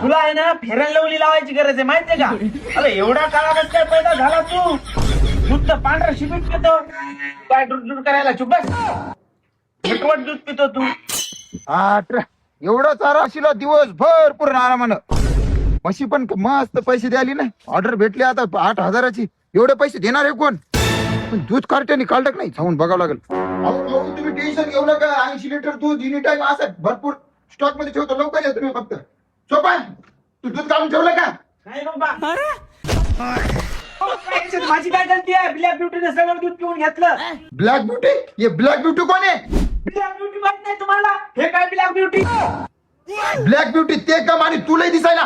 तुला आहे ना फेरन लवली लावायची गरज आहे माहितीये का? अरे एवढा काळात काय पैदा झाला तू? दूध तर पांढरं शिपीट पितो काय दूध करायला चुप बस. एकवट दूध पितो तू. एवढं चारा अशिला दिवस भरपूर आरामानं. म्हशी पण मस्त पैसे द्याली ना. ऑर्डर भेटली आता 8,000ची. एवढे पैसे देणार आहे कोण? पण दूध कार्ट्याने काढलं नाही जाऊन बघावं लागेल. तुम्ही टेन्शन घेऊ नका. 80 लिटर दूध एनी टाइम असं भरपूर स्टॉक मध्ये ठेवतो. लवकर या तुम्ही फक्त. सोपान तू दूध काढून ठेवलं का? नाही बाबा. माझी काय गलती आहे? ब्लॅक ब्युटीने सगळं दूध पिऊन घेतलं. Black beauty? ये ब्लॅक ब्युटी कोण आहे? ब्लॅक ब्युटी माहित नाही तुम्हाला? हे काय ब्लॅक ब्युटी? ब्लॅक ब्युटी ते कम आणि तुलाही दिसायला.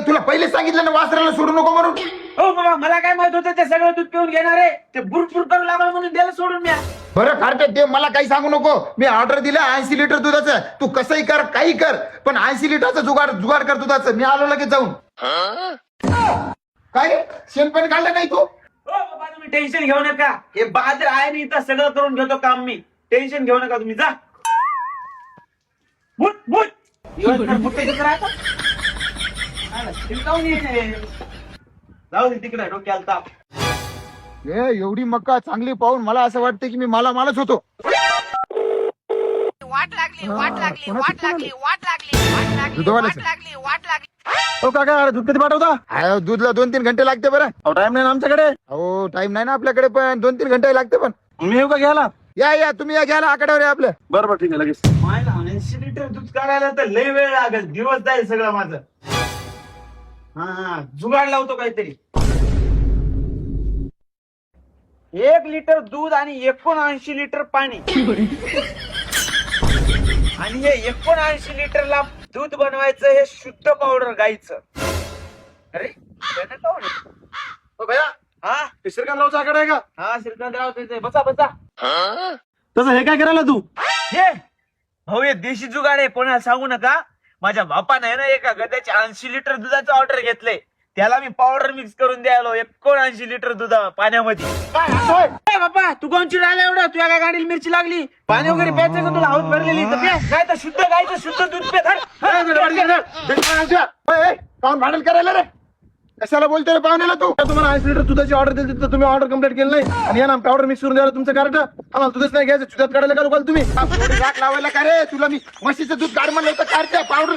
तुला पहिले सांगितलं ना वासराला सोडू नको म्हणून. हो बाबा मला काय माहित होतं ते सगळं दूध पिऊन घेणार आहे. ते बुरफुर करू लागलं म्हणून द्यायला सोडून मी. बरं कार्टे ते मला काही सांगू नको. मी ऑर्डर दिला 80 लिटर दुधाचं. तू कसंही कर काही कर पण 80 लिटरचं जुगाड कर दुधाचं. मी आलो लगेच जाऊन. काय शेणपण काढलं नाही तू? हो बाबा तुम्ही टेन्शन घेऊ नका. हे बहादर आहे मी इथं सगळं करून घेतो काम मी. टेन्शन घेऊ नका तुम्ही जा. भूत भूत जाऊ दे तिकडे डोक्याला ताप. एवढी मक्का चांगली पाहून मला असं वाटतं की मी मालाच होतो. वाट लागली वाट लागली वाट लागली वाट लागली वाट लागली दुधवाल्याचं. वाट लागली वाट लागली. हो काका दूध कधी पाठवता? दूधला 2-3 घंटे लागते बरं. अहो टाइम नाही ना आमच्याकडे. हो टाइम नाही ना आपल्याकडे पण 2-3 घंटे लागते पण. मी येऊ का घ्यायला? या तुम्ही या घ्यायला आकड्यावर आहे आपलं. बरोबर ठीक आहे लगेच. मायला 80 लिटर दूध काढायला तर लय वेळ लागेल. दिवस जाईल सगळं माझं. हा जुगाड लावतो काहीतरी. 1 लिटर दूध आणि 79 लिटर पाणी आणि हे 79 लिटरला दूध बनवायचं. हे शुद्ध पावडर गाईचं. अरे त्यानं का होणार? हो भैया हा श्रीकांतरावचा आकडे आहे का? हा श्रीकांतराव तिथे बसा बसा. तसं हे काय करायला तू? हे भाऊ हे देशी जुगाड आहे. कोणाला सांगू नका. माझ्या बापाने ना एका गद्याचे 80 लिटर दुधाचं ऑर्डर घेतलंय. त्याला मी पावडर मिक्स करून द्यायलो 79 लिटर दूध पाण्यामध्ये. काय बापा तू कोणची राहिला एवढा? तुझ्या काय गाडीला मिरची लागली? पाणी वगैरे प्यायचं का तुला? हाऊस भरलेली तर पे. काय तर शुद्ध गायचं शुद्ध दूध पे. पाहून भांडण करायला रे. कशाला बोलतोय रे पाहुण्याला तू? तुम्हाला 80 लिटर दुधाची ऑर्डर दिली तर तुम्ही ऑर्डर कंप्लीट केलं नाही आणि या ना पावडर मिक्स करून द्यायला तुमचं कार्ट. आम्हाला दूधच नाही घ्यायचं. दुधात काढायला का लोकांना तुम्ही? राख लावायला का रे? तुला मी म्हशीचं दूध काढ म्हणलं होतं. काढते पावडर.